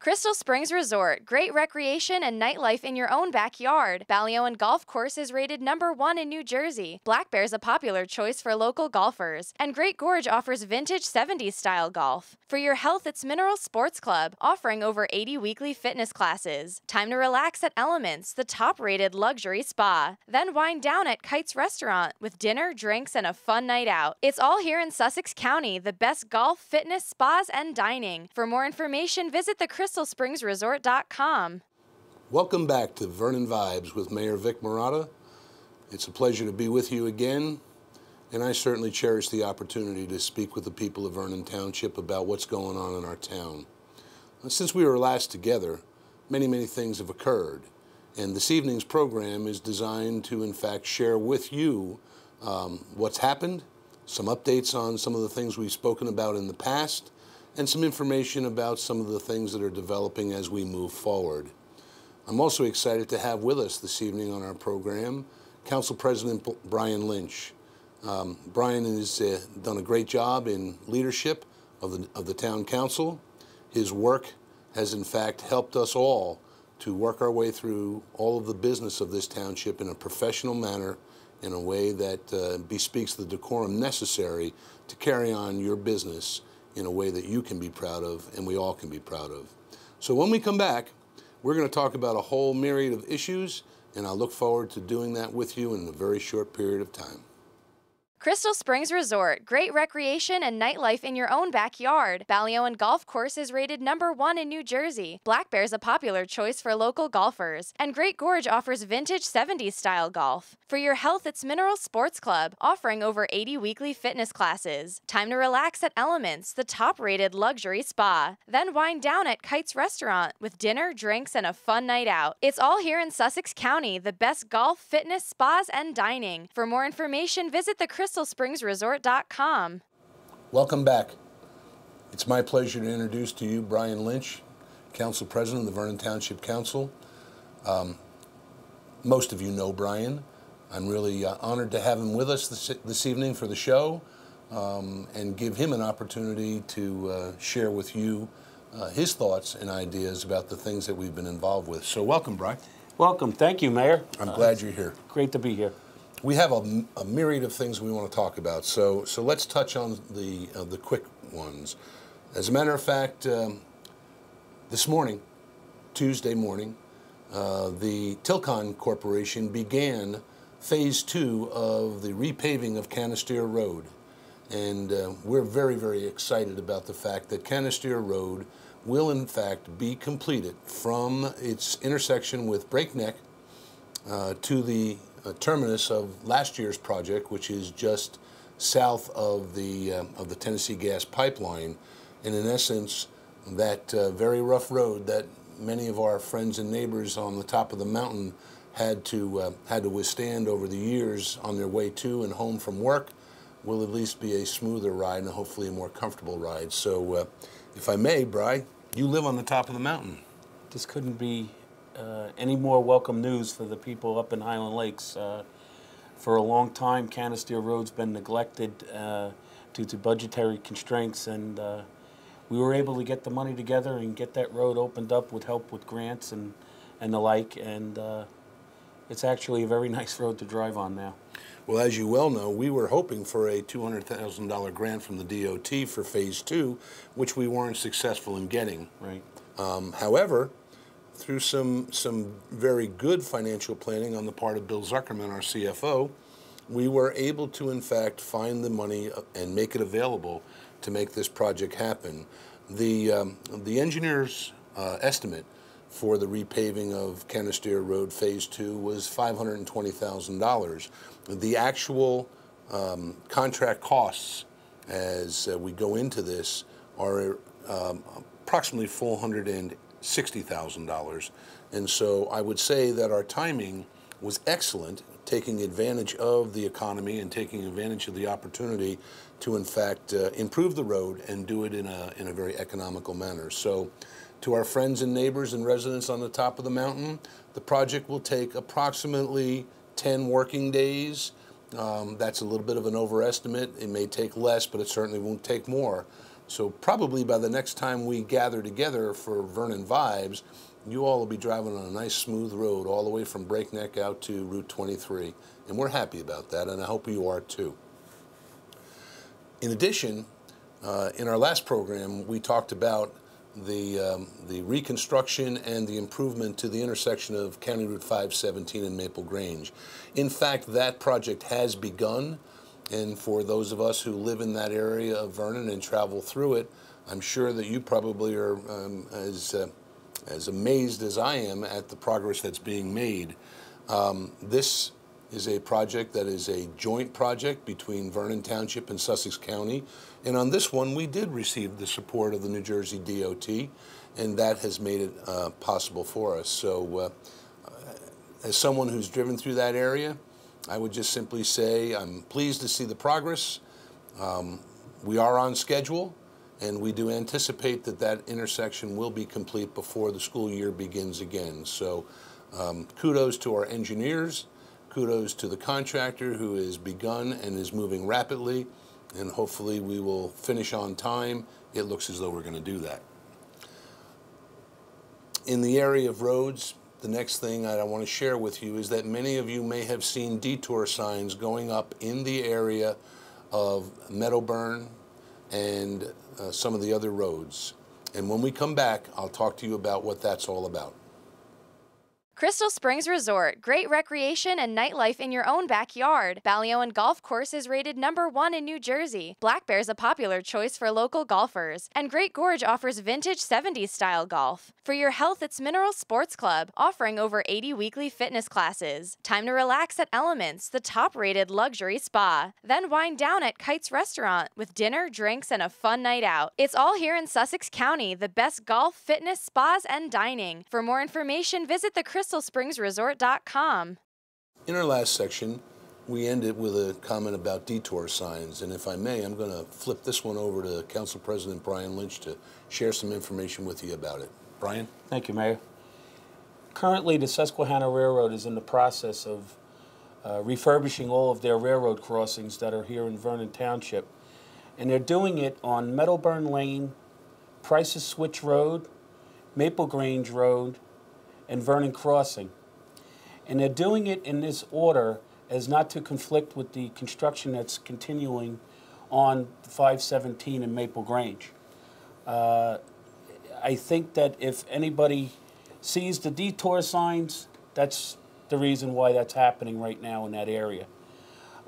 Crystal Springs Resort, great recreation and nightlife in your own backyard. Ballyoan Golf Course is rated #1 in New Jersey. Black Bear's a popular choice for local golfers. And Great Gorge offers vintage 70s style golf. For your health, it's Mineral Sports Club, offering over 80 weekly fitness classes. Time to relax at Elements, the top-rated luxury spa. Then wind down at Kite's Restaurant with dinner, drinks, and a fun night out. It's all here in Sussex County, the best golf, fitness, spas, and dining. For more information, visit the crystalspringsresort.com. Welcome back to Vernon Vibes with Mayor Vic Marotta. It's a pleasure to be with you again, and I certainly cherish the opportunity to speak with the people of Vernon Township about what's going on in our town. Since we were last together, many things have occurred, and this evening's program is designed to, in fact, share with you what's happened, some updates on some of the things we've spoken about in the past, and some information about some of the things that are developing as we move forward. I'm also excited to have with us this evening on our program Council President Brian Lynch. Brian has done a great job in leadership of the Town Council. His work has in fact helped us all to work our way through all of the business of this township in a professional manner, in a way that bespeaks the decorum necessary to carry on your business in a way that you can be proud of and we all can be proud of. So when we come back, we're going to talk about a whole myriad of issues, and I look forward to doing that with you in a very short period of time. Crystal Springs Resort, great recreation and nightlife in your own backyard. Ballyoan Golf Course is rated #1 in New Jersey. Black Bear's a popular choice for local golfers. And Great Gorge offers vintage 70s style golf. For your health, it's Mineral Sports Club, offering over 80 weekly fitness classes. Time to relax at Elements, the top-rated luxury spa. Then wind down at Kite's Restaurant with dinner, drinks, and a fun night out. It's all here in Sussex County, the best golf, fitness, spas, and dining. For more information, visit the crystalspringsresort.com. Welcome back. It's my pleasure to introduce to you Brian Lynch, Council President of the Vernon Township Council. Most of you know Brian. I'm really honored to have him with us this evening for the show and give him an opportunity to share with you his thoughts and ideas about the things that we've been involved with. So welcome, Brian. Welcome. Thank you, Mayor. I'm glad you're here. Great to be here. We have a myriad of things we want to talk about, so let's touch on the quick ones. As a matter of fact, this morning, Tuesday morning, the Tilcon Corporation began Phase 2 of the repaving of Canister Road, and we're very excited about the fact that Canister Road will in fact be completed from its intersection with Breakneck to the terminus of last year's project, which is just south of the Tennessee gas pipeline, and in essence, that very rough road that many of our friends and neighbors on the top of the mountain had to withstand over the years on their way to and home from work will at least be a smoother ride and hopefully a more comfortable ride. So, if I may, Bri, you live on the top of the mountain. This couldn't be any more welcome news for the people up in Highland Lakes. For a long time, Canister Road's been neglected due to budgetary constraints, and we were able to get the money together and get that road opened up with help with grants and the like, and it's actually a very nice road to drive on now. Well, as you well know, we were hoping for a $200,000 grant from the DOT for Phase 2, which we weren't successful in getting. Right. However, through some very good financial planning on the part of Bill Zuckerman, our CFO, we were able to, in fact, find the money and make it available to make this project happen. The engineer's estimate for the repaving of Canister Road Phase 2 was $520,000. The actual contract costs as we go into this are approximately $460,000. And so I would say that our timing was excellent, taking advantage of the economy and taking advantage of the opportunity to, in fact, improve the road and do it in a very economical manner. So to our friends and neighbors and residents on the top of the mountain, the project will take approximately 10 working days. That's a little bit of an overestimate. It may take less, but it certainly won't take more. So probably by the next time we gather together for Vernon Vibes, you all will be driving on a nice smooth road all the way from Breakneck out to Route 23. And we're happy about that, and I hope you are too. In addition, in our last program, we talked about the reconstruction and the improvement to the intersection of County Route 517 and Maple Grange. In fact, that project has begun, and for those of us who live in that area of Vernon and travel through it, I'm sure that you probably are as amazed as I am at the progress that's being made. This is a project that is a joint project between Vernon Township and Sussex County. And on this one, we did receive the support of the New Jersey DOT, and that has made it possible for us. So as someone who's driven through that area, I would just simply say I'm pleased to see the progress. We are on schedule, and we do anticipate that that intersection will be complete before the school year begins again. So kudos to our engineers. Kudos to the contractor who has begun and is moving rapidly, and hopefully we will finish on time. It looks as though we're going to do that. In the area of roads, the next thing I want to share with you is that many of you may have seen detour signs going up in the area of Meadowburn and some of the other roads. And when we come back, I'll talk to you about what that's all about. Crystal Springs Resort, great recreation and nightlife in your own backyard. Ballyowan Golf Course is rated #1 in New Jersey. Black Bear's a popular choice for local golfers. And Great Gorge offers vintage 70s style golf. For your health, it's Mineral Sports Club, offering over 80 weekly fitness classes. Time to relax at Elements, the top-rated luxury spa. Then wind down at Kite's Restaurant with dinner, drinks, and a fun night out. It's all here in Sussex County, the best golf, fitness, spas, and dining. For more information, visit the CrystalSpringsResort.com. In our last section, we ended with a comment about detour signs, and if I may, I'm going to flip this one over to Council President Brian Lynch to share some information with you about it. Brian? Thank you, Mayor. Currently, the Susquehanna Railroad is in the process of refurbishing all of their railroad crossings that are here in Vernon Township, and they're doing it on Meadowburn Lane, Price's Switch Road, Maple Grange Road, and Vernon Crossing. And they're doing it in this order as not to conflict with the construction that's continuing on 517 and Maple Grange. I think that if anybody sees the detour signs, that's the reason why that's happening right now in that area.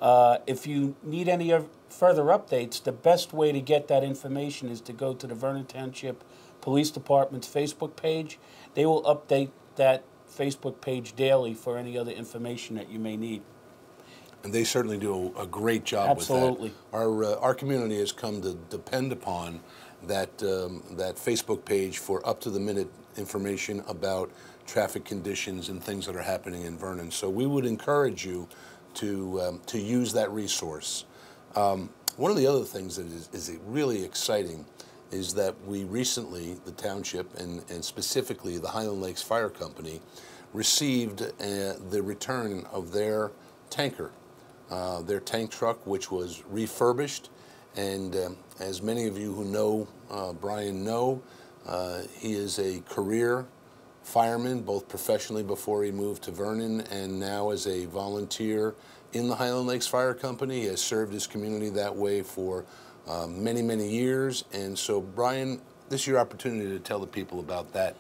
If you need any further updates, the best way to get that information is to go to the Vernon Township Police Department's Facebook page. They will update that Facebook page daily for any other information that you may need. And they certainly do a great job Absolutely. with that. Our community has come to depend upon that Facebook page for up-to-the-minute information about traffic conditions and things that are happening in Vernon. So we would encourage you to use that resource. One of the other things that is really exciting is that we recently, the township and specifically the Highland Lakes Fire Company, received the return of their tanker, their tank truck, which was refurbished. And as many of you who know Brian know, he is a career fireman, both professionally before he moved to Vernon and now as a volunteer in the Highland Lakes Fire Company. He has served his community that way for many, many years. And so, Brian, this is your opportunity to tell the people about that.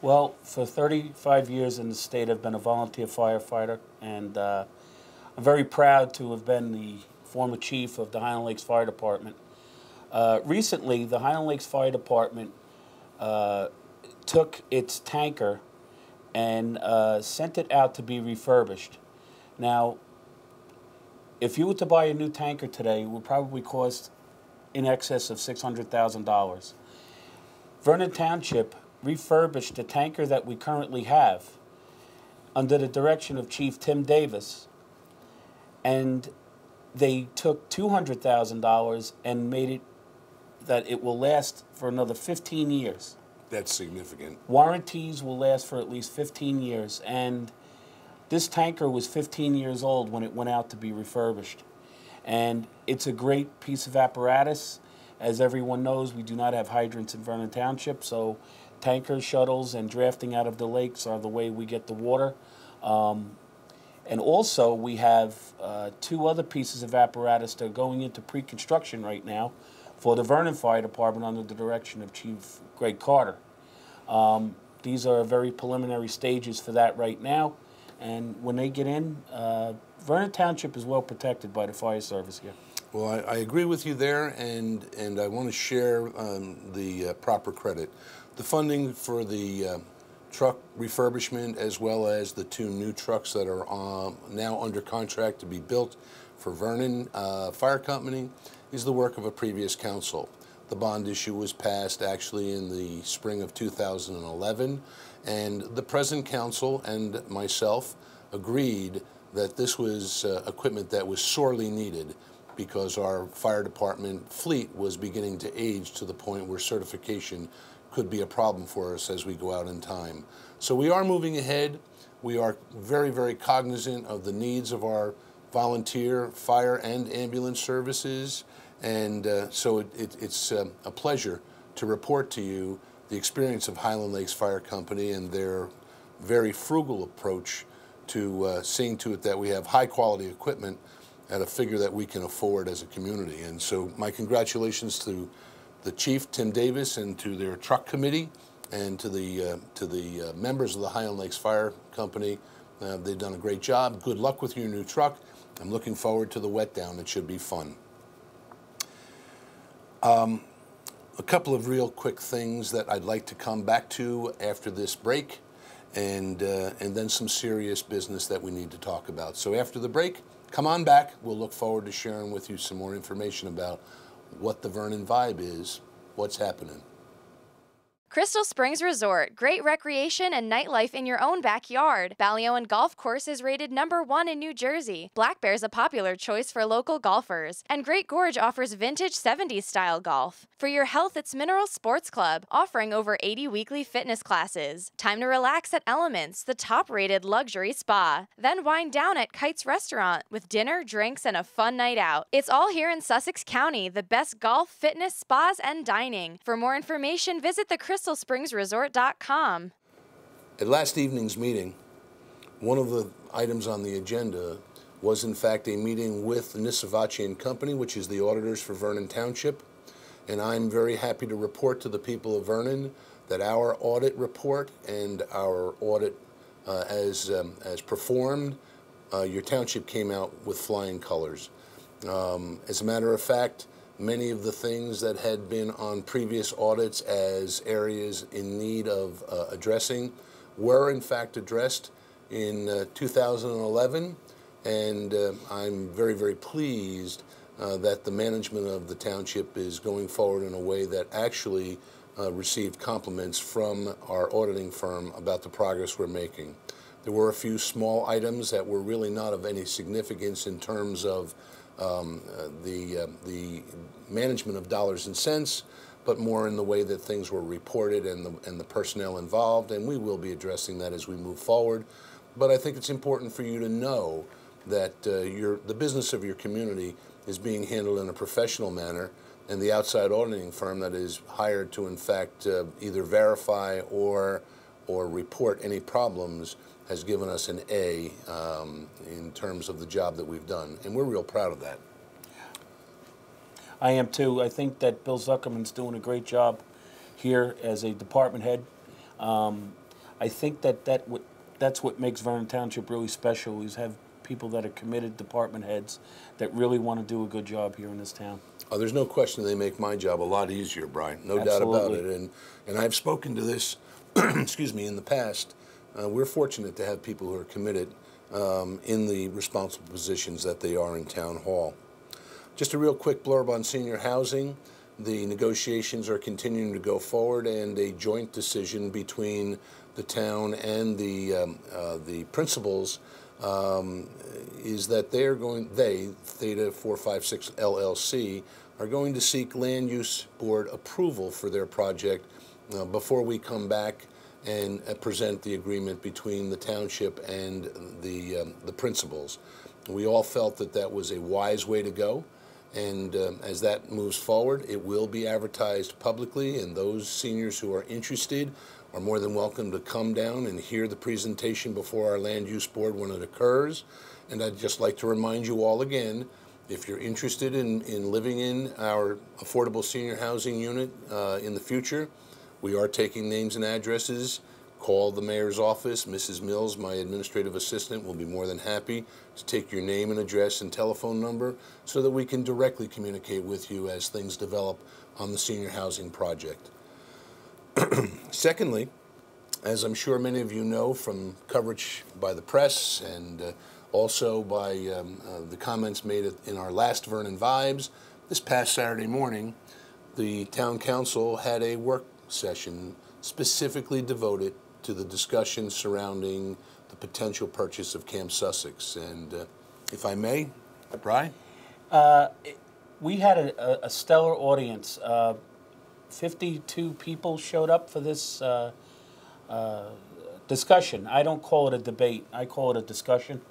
Well, for 35 years in the state, I've been a volunteer firefighter, and I'm very proud to have been the former chief of the Highland Lakes Fire Department. Recently, the Highland Lakes Fire Department took its tanker and sent it out to be refurbished. Now, if you were to buy a new tanker today, it would probably cost in excess of $600,000. Vernon Township refurbished the tanker that we currently have under the direction of Chief Tim Davis, and they took $200,000 and made it that it will last for another 15 years. That's significant. Warranties will last for at least 15 years, and this tanker was 15 years old when it went out to be refurbished. And it's a great piece of apparatus, As everyone knows, we do not have hydrants in Vernon Township, so tankers, shuttles, and drafting out of the lakes are the way we get the water. And also, we have two other pieces of apparatus that are going into pre-construction right now for the Vernon Fire Department under the direction of Chief Greg Carter. These are very preliminary stages for that right now, and when they get in, Vernon Township is well protected by the fire service here. Well, I agree with you there, and I want to share the proper credit. The funding for the truck refurbishment, as well as the two new trucks that are now under contract to be built for Vernon Fire Company, is the work of a previous council. The bond issue was passed actually in the spring of 2011, and the present council and myself agreed that this was equipment that was sorely needed, because our fire department fleet was beginning to age to the point where certification could be a problem for us as we go out in time. So we are moving ahead. We are very, very cognizant of the needs of our volunteer fire and ambulance services, and so it's a pleasure to report to you the experience of Highland Lakes Fire Company and their very frugal approach to seeing to it that we have high quality equipment at a figure that we can afford as a community. And so my congratulations to the Chief, Tim Davis, and to their truck committee, and to the members of the Highland Lakes Fire Company. They've done a great job. Good luck with your new truck. I'm looking forward to the wet down. It should be fun. A couple of real quick things that I'd like to come back to after this break, and then some serious business that we need to talk about. So after the break, come on back. We'll look forward to sharing with you some more information about what the Vernon Vibe is, what's happening. Crystal Springs Resort, great recreation and nightlife in your own backyard. Balliol Golf Course is rated #1 in New Jersey. Black Bear's a popular choice for local golfers. And Great Gorge offers vintage 70s style golf. For your health, it's Mineral Sports Club, offering over 80 weekly fitness classes. Time to relax at Elements, the top-rated luxury spa. Then wind down at Kite's Restaurant with dinner, drinks, and a fun night out. It's all here in Sussex County, the best golf, fitness, spas, and dining. For more information, visit the CrystalSpringsResort.com. At last evening's meeting, one of the items on the agenda was in fact a meeting with Nisavachi and Company, which is the auditors for Vernon Township. And I'm very happy to report to the people of Vernon that our audit report and our audit as performed, your township came out with flying colors. As a matter of fact, many of the things that had been on previous audits as areas in need of addressing were in fact addressed in 2011, and I'm very, very pleased that the management of the township is going forward in a way that actually received compliments from our auditing firm about the progress we're making. There were a few small items that were really not of any significance in terms of the management of dollars and cents, but more in the way that things were reported and the personnel involved, and we will be addressing that as we move forward. But I think it's important for you to know that the business of your community is being handled in a professional manner, and the outside auditing firm that is hired to in fact either verify or report any problems has given us an A in terms of the job that we've done, and we're real proud of that. I am too. I think that Bill Zuckerman's doing a great job here as a department head. I think that's what makes Vernon Township really special, is have people that are committed department heads that really want to do a good job here in this town. Oh, there's no question they make my job a lot easier, Brian. No Absolutely. doubt about it. And I've spoken to this, excuse me, in the past. We're fortunate to have people who are committed in the responsible positions that they are in Town Hall. Just a real quick blurb on senior housing. The negotiations are continuing to go forward, and a joint decision between the town and the principals is that Theta 456 LLC, are going to seek land use board approval for their project before we come back and present the agreement between the township and the principals. We all felt that that was a wise way to go. And as that moves forward, it will be advertised publicly, and those seniors who are interested are more than welcome to come down and hear the presentation before our Land Use Board when it occurs. And I'd just like to remind you all again, if you're interested in living in our affordable senior housing unit in the future, we are taking names and addresses. Call the mayor's office. Mrs. Mills, my administrative assistant, will be more than happy to take your name and address and telephone number so that we can directly communicate with you as things develop on the senior housing project. Secondly, as I'm sure many of you know from coverage by the press and also by the comments made in our last Vernon Vibes, this past Saturday morning, the town council had a work session specifically devoted to the discussion surrounding the potential purchase of Camp Sussex. And if I may, Brian? We had a stellar audience. 52 people showed up for this discussion. I don't call it a debate. I call it a discussion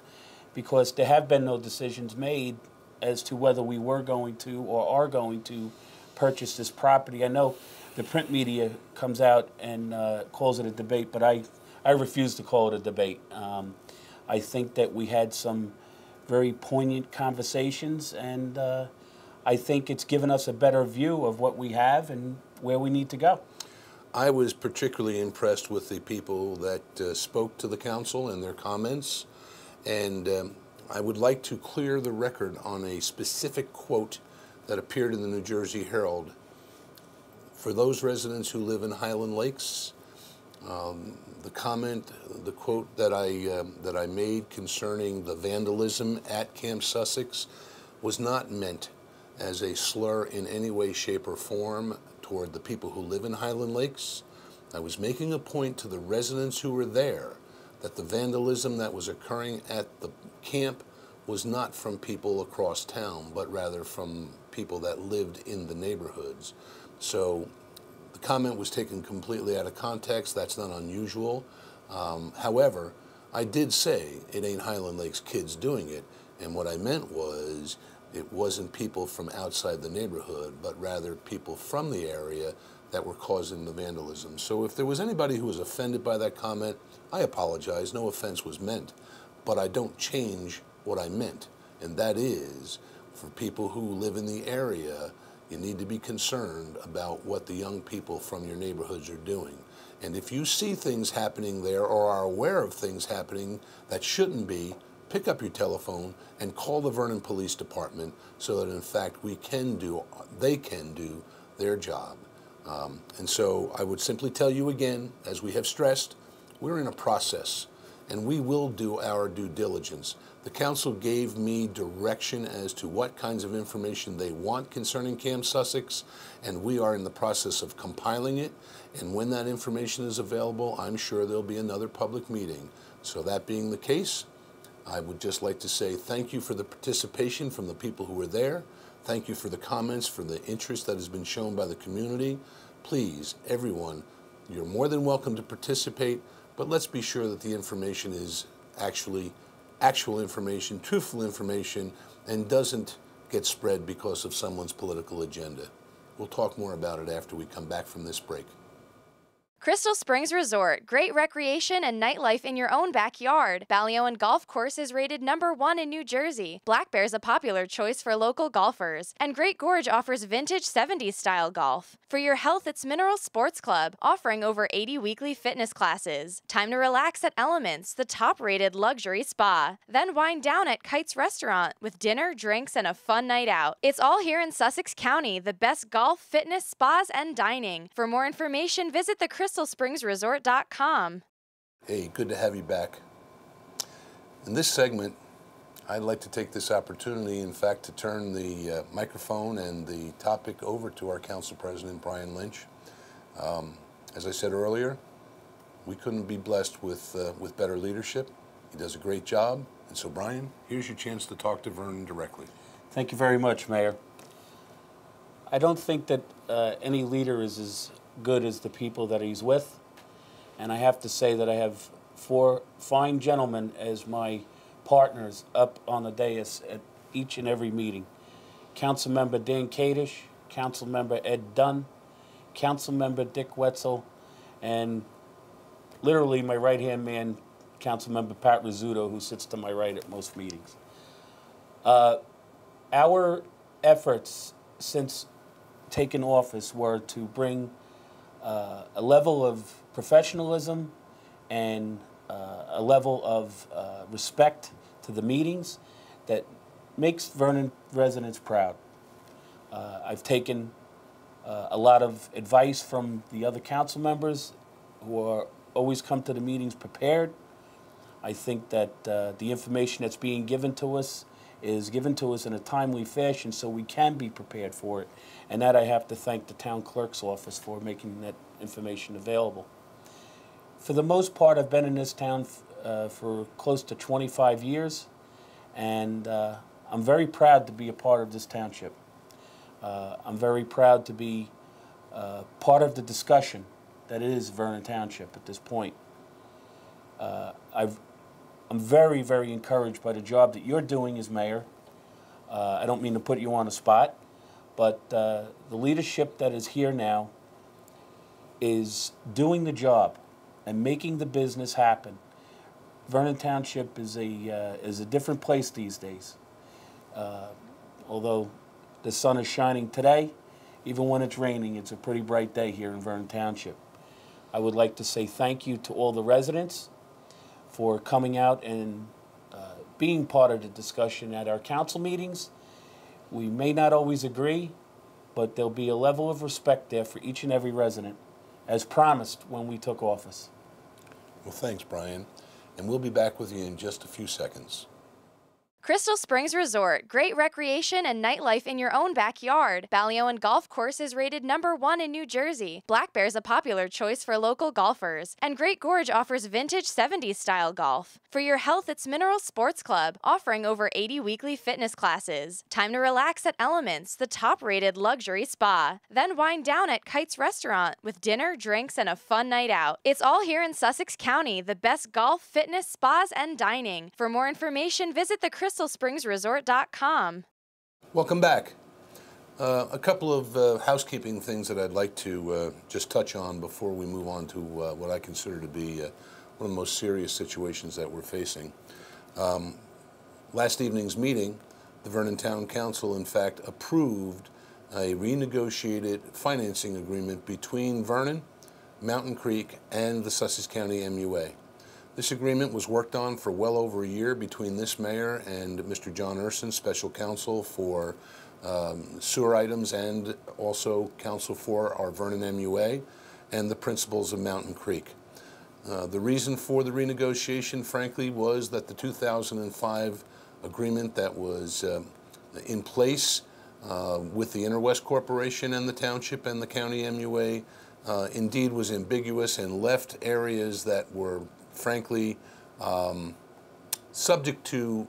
because there have been no decisions made as to whether we were going to or are going to purchase this property. I know the print media comes out and calls it a debate, but I refuse to call it a debate. I think that we had some very poignant conversations, and I think it's given us a better view of what we have and where we need to go. I was particularly impressed with the people that spoke to the council and their comments, and I would like to clear the record on a specific quote that appeared in the New Jersey Herald. For those residents who live in Highland Lakes, the quote that I made concerning the vandalism at Camp Sussex was not meant as a slur in any way, shape, or form toward the people who live in Highland Lakes. I was making a point to the residents who were there that the vandalism that was occurring at the camp was not from people across town, but rather from people that lived in the neighborhoods. So the comment was taken completely out of context. That's not unusual. However, I did say it ain't Highland Lakes kids doing it, and what I meant was it wasn't people from outside the neighborhood, but rather people from the area that were causing the vandalism. So if there was anybody who was offended by that comment, I apologize. No offense was meant, but I don't change what I meant, and that is for people who live in the area, you need to be concerned about what the young people from your neighborhoods are doing. And if you see things happening there or are aware of things happening that shouldn't be, pick up your telephone and call the Vernon Police Department so that in fact they can do their job. And so I would simply tell you again, as we have stressed, we're in a process and we will do our due diligence. The council gave me direction as to what kinds of information they want concerning Camp Sussex, and we are in the process of compiling it. And when that information is available, I'm sure there'll be another public meeting. So that being the case, I would just like to say thank you for the participation from the people who were there. Thank you for the comments, for the interest that has been shown by the community. Please, everyone, you're more than welcome to participate, but let's be sure that the information is actual information, truthful information, and doesn't get spread because of someone's political agenda. We'll talk more about it after we come back from this break. Crystal Springs Resort, great recreation and nightlife in your own backyard. Ballyowan Golf Course is rated #1 in New Jersey. Black Bear's a popular choice for local golfers. And Great Gorge offers vintage 70s style golf. For your health, it's Mineral Sports Club, offering over 80 weekly fitness classes. Time to relax at Elements, the top-rated luxury spa. Then wind down at Kite's Restaurant with dinner, drinks, and a fun night out. It's all here in Sussex County, the best golf, fitness, spas, and dining. For more information, visit the crystalspringsresort.com. Hey, good to have you back. In this segment, I'd like to take this opportunity, in fact, to turn the microphone and the topic over to our Council President, Brian Lynch. As I said earlier, we couldn't be blessed with better leadership. He does a great job. And so, Brian, here's your chance to talk to Vernon directly. Thank you very much, Mayor. I don't think that any leader is as good as the people that he's with. And I have to say that I have 4 fine gentlemen as my partners up on the dais at each and every meeting. Councilmember Dan Kadish, Councilmember Ed Dunn, Councilmember Dick Wetzel, and literally my right-hand man, Councilmember Pat Rizzuto, who sits to my right at most meetings. Our efforts since taking office were to bring a level of professionalism and a level of respect to the meetings that makes Vernon residents proud. I've taken a lot of advice from the other council members who are always come to the meetings prepared. I think that the information that's being given to us is given to us in a timely fashion so we can be prepared for it. And that I have to thank the town clerk's office for making that information available. For the most part, I've been in this town for close to 25 years, and I'm very proud to be a part of this township. I'm very proud to be part of the discussion that is Vernon Township at this point. I'm very, very encouraged by the job that you're doing as mayor. I don't mean to put you on the spot, but the leadership that is here now is doing the job and making the business happen. Vernon Township is a different place these days. Although the sun is shining today, even when it's raining, it's a pretty bright day here in Vernon Township. I would like to say thank you to all the residents for coming out and being part of the discussion at our council meetings. We may not always agree, but there'll be a level of respect there for each and every resident, as promised when we took office. Well, thanks, Brian. And we'll be back with you in just a few seconds. Crystal Springs Resort, great recreation and nightlife in your own backyard. Ballyowan Golf Course is rated #1 in New Jersey. Black Bear's a popular choice for local golfers. And Great Gorge offers vintage 70s style golf. For your health, it's Mineral Sports Club, offering over 80 weekly fitness classes. Time to relax at Elements, the top-rated luxury spa. Then wind down at Kite's Restaurant with dinner, drinks, and a fun night out. It's all here in Sussex County, the best golf, fitness, spas, and dining. For more information, visit the CrystalSpringsResort.com. Welcome back. A couple of housekeeping things that I'd like to just touch on before we move on to what I consider to be one of the most serious situations that we're facing. Last evening's meeting, the Vernon Town Council, in fact, approved a renegotiated financing agreement between Vernon, Mountain Creek, and the Sussex County MUA. This agreement was worked on for well over a year between this mayor and Mr. John Urson, special counsel for sewer items and also counsel for our Vernon MUA and the principals of Mountain Creek. The reason for the renegotiation, frankly, was that the 2005 agreement that was in place with the Interwest Corporation and the township and the county MUA indeed was ambiguous and left areas that were frankly subject to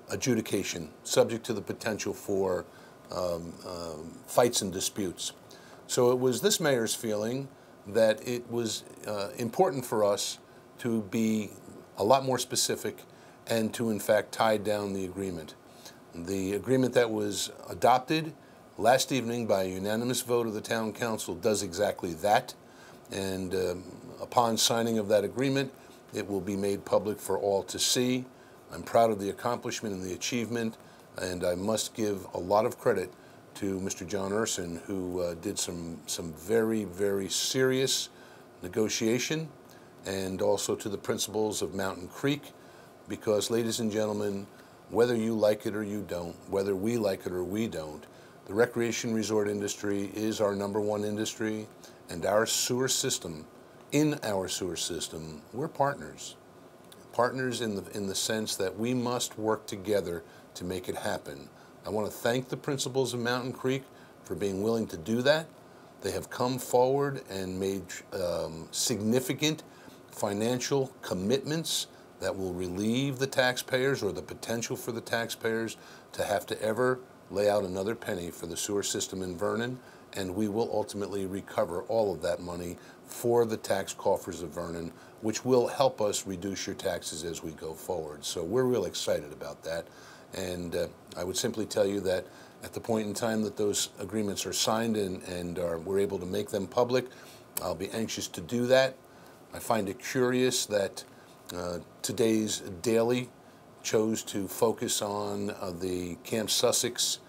adjudication, subject to the potential for fights and disputes. So it was this mayor's feeling that it was important for us to be a lot more specific and to in fact tie down the agreement. The agreement that was adopted last evening by a unanimous vote of the town council does exactly that. And upon signing of that agreement, it will be made public for all to see. I'm proud of the accomplishment and the achievement, and I must give a lot of credit to Mr. John Urson, who did some very, very serious negotiation, and also to the principals of Mountain Creek, because, ladies and gentlemen, whether you like it or you don't, whether we like it or we don't, the recreation resort industry is our #1 industry, and our sewer system, in our sewer system, we're partners. Partners in the sense that we must work together to make it happen. I want to thank the principals of Mountain Creek for being willing to do that. They have come forward and made significant financial commitments that will relieve the taxpayers, or the potential for the taxpayers to have to ever lay out another penny for the sewer system in Vernon, and we will ultimately recover all of that money for the tax coffers of Vernon, which will help us reduce your taxes as we go forward. So we're real excited about that. And I would simply tell you that at the point in time that those agreements are signed and we're able to make them public, I'll be anxious to do that. I find it curious that today's Daily chose to focus on the Camp Sussex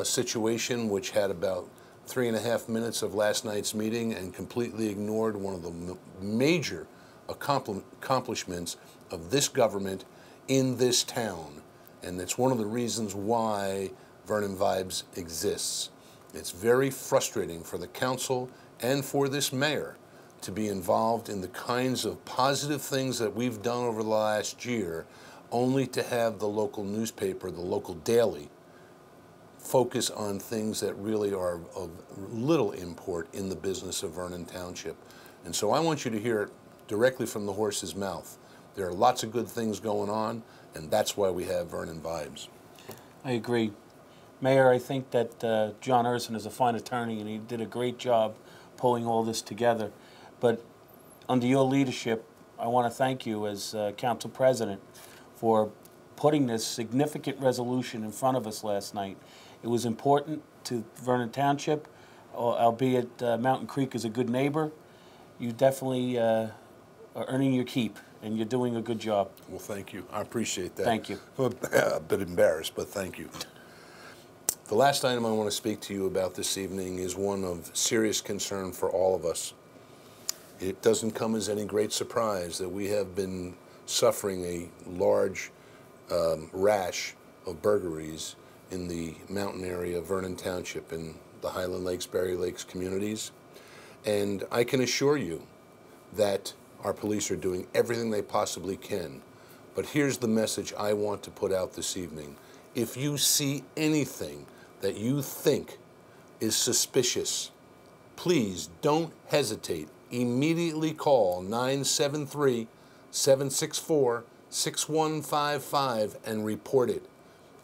situation, which had about 3.5 minutes of last night's meeting and completely ignored one of the major accomplishments of this government in this town. And it's one of the reasons why Vernon Vibes exists. It's very frustrating for the council and for this mayor to be involved in the kinds of positive things that we've done over the last year, only to have the local newspaper, the local Daily, focus on things that really are of little import in the business of Vernon Township. And so I want you to hear it directly from the horse's mouth. There are lots of good things going on, and that's why we have Vernon Vibes. I agree. Mayor, I think that John Urson is a fine attorney, and he did a great job pulling all this together. But under your leadership, I want to thank you as council president for putting this significant resolution in front of us last night. It was important to Vernon Township, albeit Mountain Creek is a good neighbor. You definitely are earning your keep, and you're doing a good job. Well, thank you. I appreciate that. Thank you. I'm a bit embarrassed, but thank you. The last item I want to speak to you about this evening is one of serious concern for all of us. It doesn't come as any great surprise that we have been suffering a large rash of burglaries in the mountain area of Vernon Township in the Highland Lakes, Berry Lakes communities. And I can assure you that our police are doing everything they possibly can. But here's the message I want to put out this evening. If you see anything that you think is suspicious, please don't hesitate. Immediately call 973-764-6155 and report it.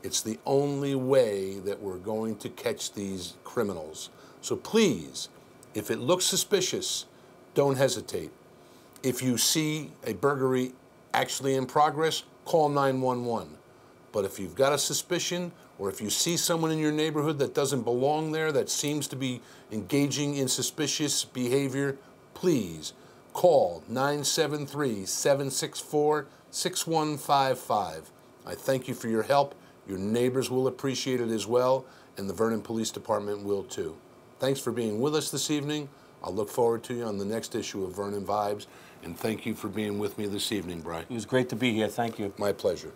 It's the only way that we're going to catch these criminals. So please, if it looks suspicious, don't hesitate. If you see a burglary actually in progress, call 911. But if you've got a suspicion, or if you see someone in your neighborhood that doesn't belong there, that seems to be engaging in suspicious behavior, please call 973-764-6155. I thank you for your help. Your neighbors will appreciate it as well, and the Vernon Police Department will too. Thanks for being with us this evening. I'll look forward to you on the next issue of Vernon Vibes, and thank you for being with me this evening, Bri. It was great to be here. Thank you. My pleasure.